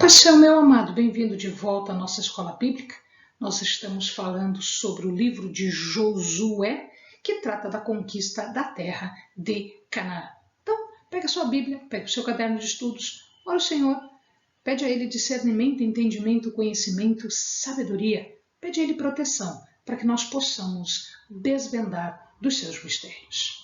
Paixão, meu amado, bem-vindo de volta à nossa escola bíblica. Nós estamos falando sobre o livro de Josué, que trata da conquista da terra de Canaã. Então, pega a sua Bíblia, pega o seu caderno de estudos, ora o Senhor, pede a Ele discernimento, entendimento, conhecimento, sabedoria, pede a Ele proteção, para que nós possamos desvendar dos seus mistérios.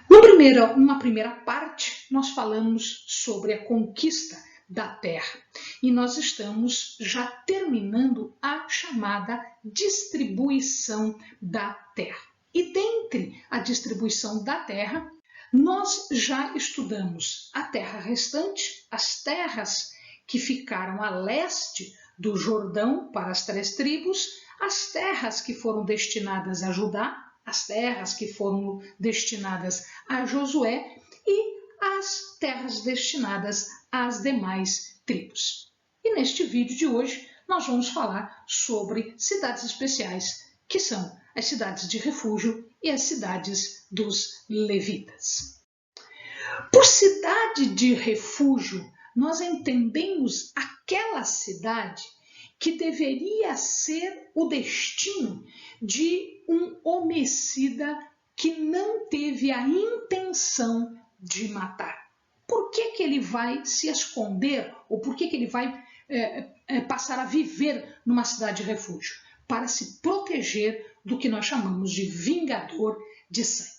Numa primeira parte, nós falamos sobre a conquista da terra e nós estamos já terminando a chamada distribuição da terra. E dentre a distribuição da terra, nós já estudamos a terra restante, as terras que ficaram a leste do Jordão para as 3 tribos, as terras que foram destinadas a Judá, as terras que foram destinadas a Josué e as terras destinadas às demais tribos. E neste vídeo de hoje nós vamos falar sobre cidades especiais, que são as cidades de refúgio e as cidades dos levitas. Por cidade de refúgio, nós entendemos aquela cidade que deveria ser o destino de um homicida que não teve a intenção de matar. Por que ele vai se esconder ou por que ele vai passar a viver numa cidade de refúgio? Para se proteger do que nós chamamos de vingador de sangue.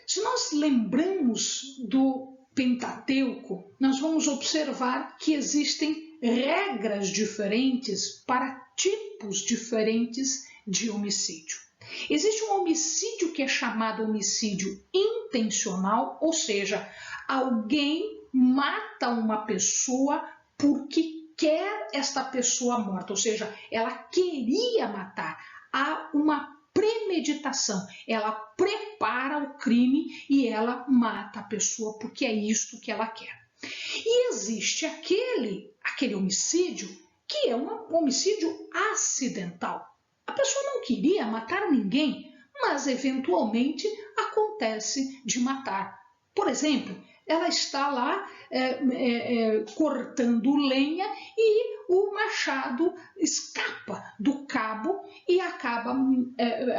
Se nós lembramos do Pentateuco, nós vamos observar que existem regras diferentes para tipos diferentes de homicídio. Existe um homicídio que é chamado homicídio intencional, ou seja, alguém mata uma pessoa porque quer esta pessoa morta, ou seja, ela queria matar. Há uma premeditação, ela prepara o crime e ela mata a pessoa porque é isto que ela quer. E existe aquele homicídio que é um homicídio acidental. A pessoa não queria matar ninguém, mas eventualmente acontece de matar. Por exemplo, ela está lá cortando lenha e o machado escapa do cabo e acaba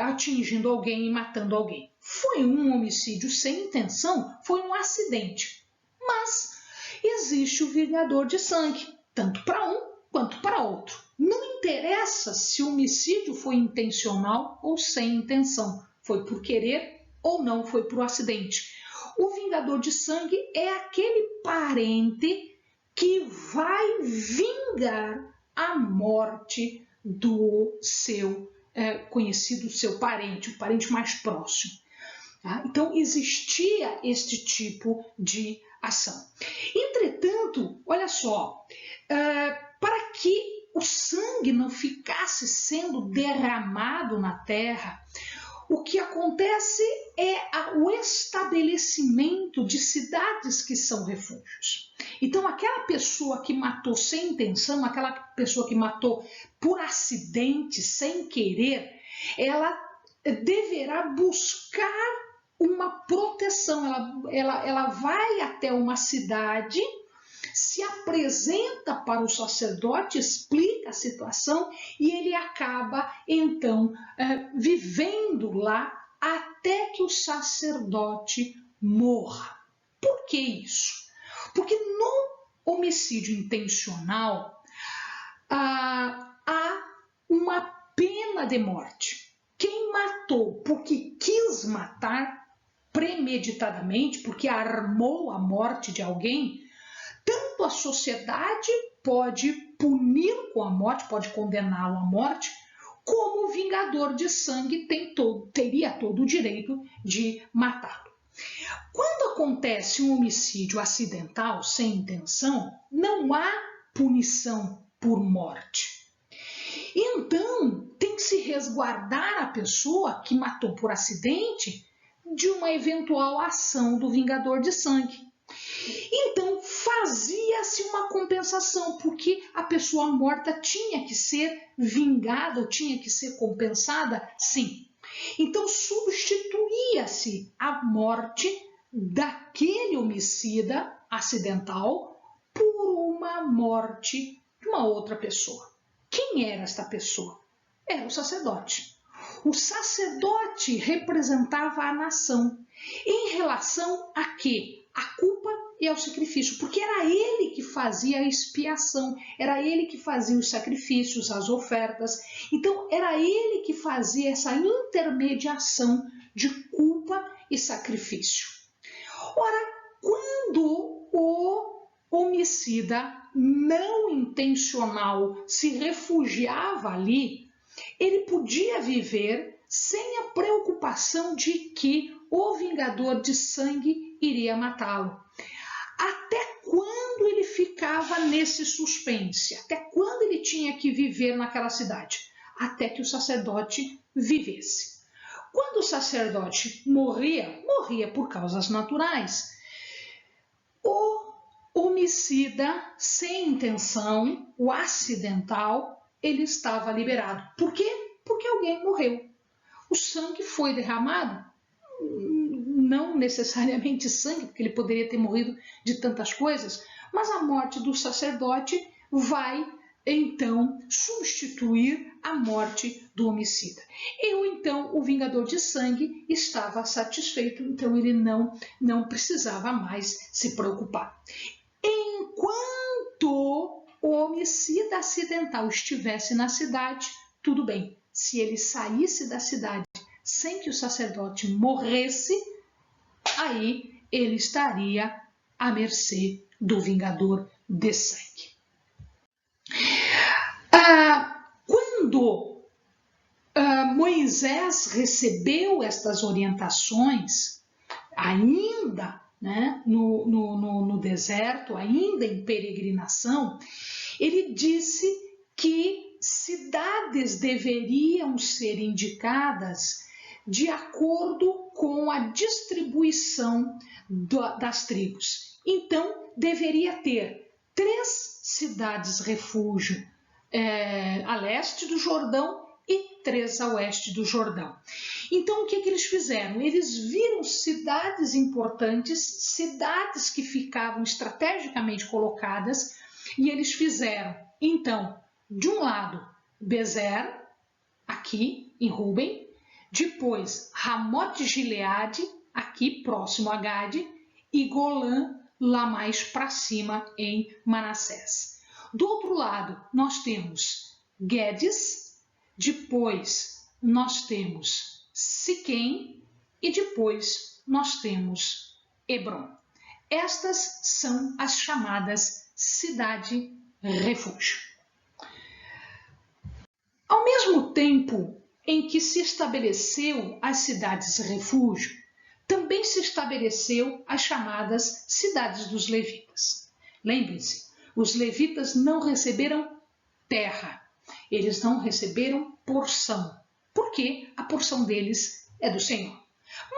atingindo alguém e matando alguém. Foi um homicídio sem intenção, foi um acidente. Mas existe o vingador de sangue, tanto para um quanto para outro. Não interessa se o homicídio foi intencional ou sem intenção, foi por querer ou não foi por acidente. O vingador de sangue é aquele parente que vai vingar a morte do seu conhecido, seu parente, o parente mais próximo. Tá? Então, existia este tipo de ação. Entretanto, olha só, para que o sangue não ficasse sendo derramado na terra, o que acontece é o estabelecimento de cidades que são refúgios. Então, aquela pessoa que matou sem intenção, aquela pessoa que matou por acidente, sem querer, ela deverá buscar uma proteção. Ela vai até uma cidade, se apresenta para o sacerdote, explica a situação e ele acaba, então, vivendo lá até que o sacerdote morra. Por que isso? Porque no homicídio intencional há uma pena de morte. Quem matou porque quis matar premeditadamente, porque armou a morte de alguém, tanto a sociedade pode punir com a morte, pode condená-lo à morte, como o vingador de sangue teria todo o direito de matá-lo. Quando acontece um homicídio acidental, sem intenção, não há punição por morte. Então, tem que se resguardar a pessoa que matou por acidente de uma eventual ação do vingador de sangue. Então, fazia-se uma compensação, porque a pessoa morta tinha que ser vingada, ou tinha que ser compensada, sim. Então, substituía-se a morte daquele homicida acidental por uma morte de uma outra pessoa. Quem era esta pessoa? Era o sacerdote. O sacerdote representava a nação em relação a quê? A culpa e ao sacrifício, porque era ele que fazia a expiação, era ele que fazia os sacrifícios, as ofertas. Então, era ele que fazia essa intermediação de culpa e sacrifício. Ora, quando o homicida não intencional se refugiava ali, ele podia viver sem a preocupação de que o vingador de sangue iria matá-lo. Até quando ele ficava nesse suspense? Até quando ele tinha que viver naquela cidade? Até que o sacerdote vivesse. Quando o sacerdote morria por causas naturais. O homicida sem intenção, o acidental, ele estava liberado. Por quê? Porque alguém morreu. O sangue foi derramado, não necessariamente sangue, porque ele poderia ter morrido de tantas coisas, mas a morte do sacerdote vai então substituir a morte do homicida. Então o vingador de sangue estava satisfeito, então ele não precisava mais se preocupar. Enquanto o homicida acidental estivesse na cidade, tudo bem. Se ele saísse da cidade sem que o sacerdote morresse, aí ele estaria à mercê do vingador de sangue. Quando Moisés recebeu estas orientações, ainda no deserto, ainda em peregrinação, ele disse que cidades deveriam ser indicadas de acordo com a distribuição das tribos. Então, deveria ter 3 cidades-refúgio a leste do Jordão e 3 a oeste do Jordão. Então, o que eles fizeram? Eles viram cidades importantes, cidades que ficavam estrategicamente colocadas, e eles fizeram, então, de um lado, Bezer, aqui em Ruben, depois Ramote-Gileade, aqui próximo a Gade, e Golã, lá mais para cima em Manassés. Do outro lado, nós temos Guedes, depois nós temos Siquém e depois nós temos Hebron. Estas são as chamadas cidade-refúgio. Ao mesmo tempo em que se estabeleceu as cidades-refúgio, também se estabeleceu as chamadas cidades dos levitas. Lembrem-se, os levitas não receberam terra, eles não receberam porção, porque a porção deles é do Senhor.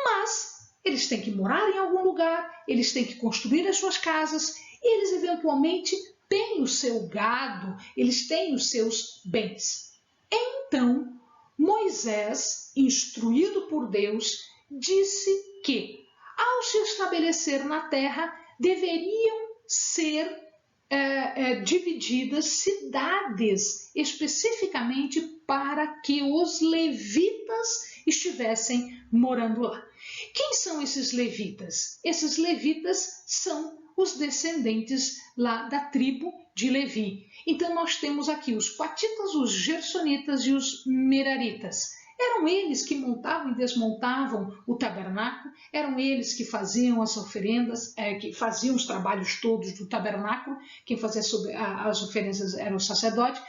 Mas eles têm que morar em algum lugar, eles têm que construir as suas casas, e eles eventualmente têm o seu gado, eles têm os seus bens. Então, Moisés, instruído por Deus, disse que, ao se estabelecer na terra, deveriam ser divididas cidades especificamente para que os levitas estivessem morando lá. Quem são esses levitas? Esses levitas são os descendentes lá da tribo de Levi. Então nós temos aqui os coatitas, os gersonitas e os meraritas. Eram eles que montavam e desmontavam o tabernáculo, eram eles que faziam as oferendas, que faziam os trabalhos todos do tabernáculo. Quem fazia as oferendas era o sacerdote.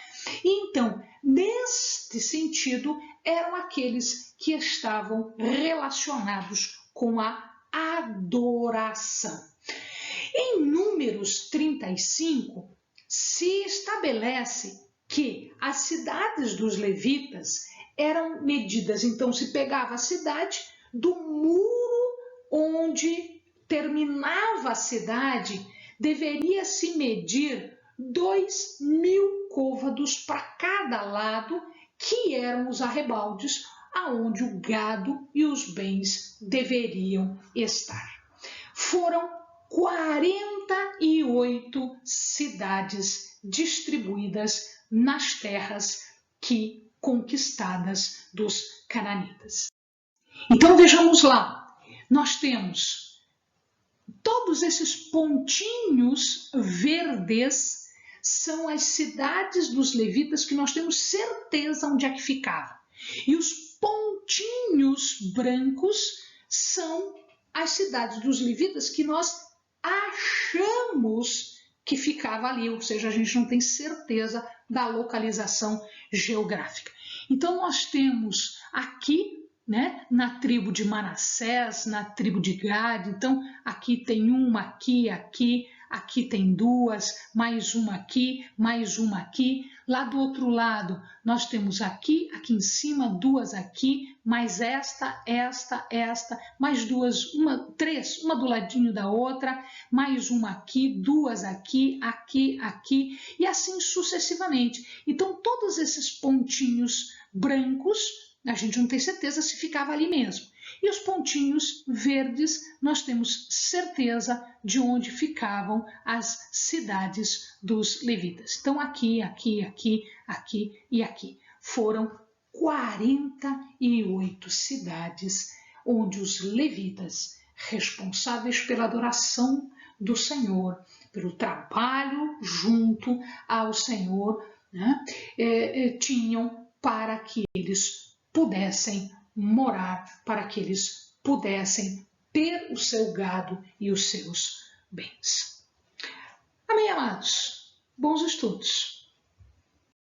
E então, neste sentido, eram aqueles que estavam relacionados com a adoração. Em Números 35, se estabelece que as cidades dos levitas eram medidas, então se pegava a cidade do muro onde terminava a cidade, deveria se medir 2.000 côvados para cada lado, que eram os arrebaldes aonde o gado e os bens deveriam estar. Foram 48 48 cidades distribuídas nas terras que conquistadas dos cananitas. Então vejamos lá, nós temos todos esses pontinhos verdes, são as cidades dos levitas que nós temos certeza onde é que ficavam. E os pontinhos brancos são as cidades dos levitas que nós achamos que ficava ali, ou seja, a gente não tem certeza da localização geográfica. Então nós temos aqui, né, na tribo de Manassés, na tribo de Gade, então aqui tem uma, aqui tem duas, mais uma aqui, mais uma aqui. Lá do outro lado, nós temos aqui em cima, duas aqui, mais esta, mais duas, três, uma do ladinho da outra, mais uma aqui, duas aqui, aqui, e assim sucessivamente. Então, todos esses pontinhos brancos, a gente não tem certeza se ficava ali mesmo. E os pontinhos verdes, nós temos certeza de onde ficavam as cidades dos levitas. Então, aqui e aqui. Foram 48 cidades onde os levitas, responsáveis pela adoração do Senhor, pelo trabalho junto ao Senhor, né, tinham para que eles pudessem morar, para que eles pudessem ter o seu gado e os seus bens. Amém, amados? Bons estudos!